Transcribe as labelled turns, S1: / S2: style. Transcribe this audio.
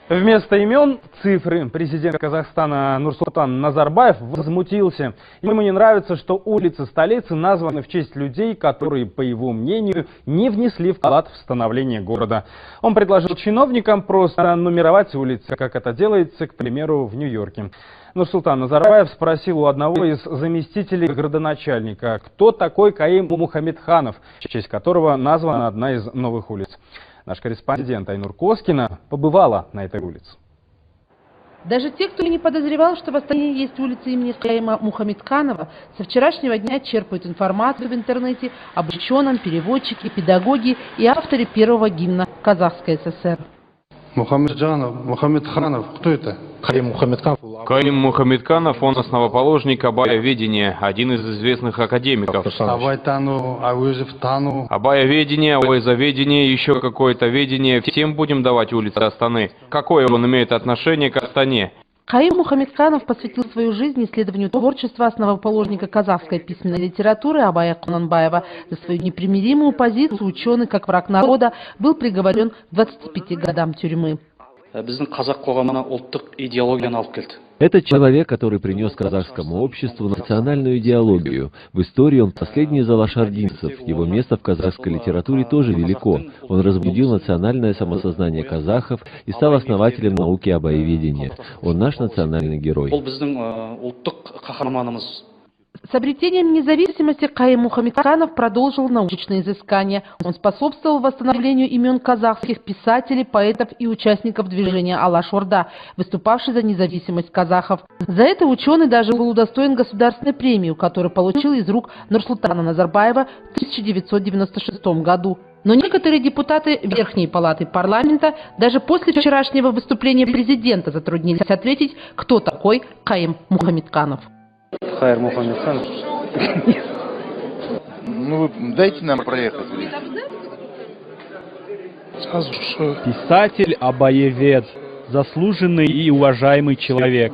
S1: Вместо имен цифры. Президент Казахстана Нурсултан Назарбаев возмутился. Ему не нравится, что улицы столицы названы в честь людей, которые, по его мнению, не внесли вклад в становление города. Он предложил чиновникам просто нумеровать улицы, как это делается, к примеру, в Нью-Йорке. Нурсултан Назарбаев спросил у одного из заместителей градоначальника, кто такой Каим Мухамедханов, в честь которого названа одна из новых улиц. Наш корреспондент Айнур Коскина побывала на этой улице.
S2: Даже те, кто не подозревал, что в Астане есть улица имени Каима Мухамедханова, со вчерашнего дня черпают информацию в интернете об ученом, переводчике, педагоге и авторе первого гимна Казахской ССР.
S3: Мухамедханов, кто это?
S4: Каим Мухамедханов, он основоположник абайяведения, один из известных академиков. Абайяведение, ауэзоведение, еще какое-то ведение. Всем будем давать улицы Астаны. Какое он имеет отношение к Астане?
S2: Каим Мухамедханов посвятил свою жизнь исследованию творчества основоположника казахской письменной литературы Абая Кунанбаева. За свою непримиримую позицию ученый, как враг народа, был приговорен к 25 годам тюрьмы.
S5: Это человек, который принес казахскому обществу национальную идеологию. В истории он последний из алашардинцев. Его место в казахской литературе тоже велико. Он разбудил национальное самосознание казахов и стал основателем науки абайяведения. Он наш национальный герой.
S2: С обретением независимости Каим Мухамедханов продолжил научные изыскания. Он способствовал восстановлению имен казахских писателей, поэтов и участников движения Алаш-Орда, выступавших за независимость казахов. За это ученый даже был удостоен государственной премии, которую получил из рук Нурсултана Назарбаева в 1996 году. Но некоторые депутаты Верхней палаты парламента даже после вчерашнего выступления президента затруднились ответить, кто такой Каим Мухамедханов.
S3: Хайр Мухамедханов.
S6: Ну, дайте нам проехать.
S7: Писатель, абайявед, заслуженный и уважаемый человек.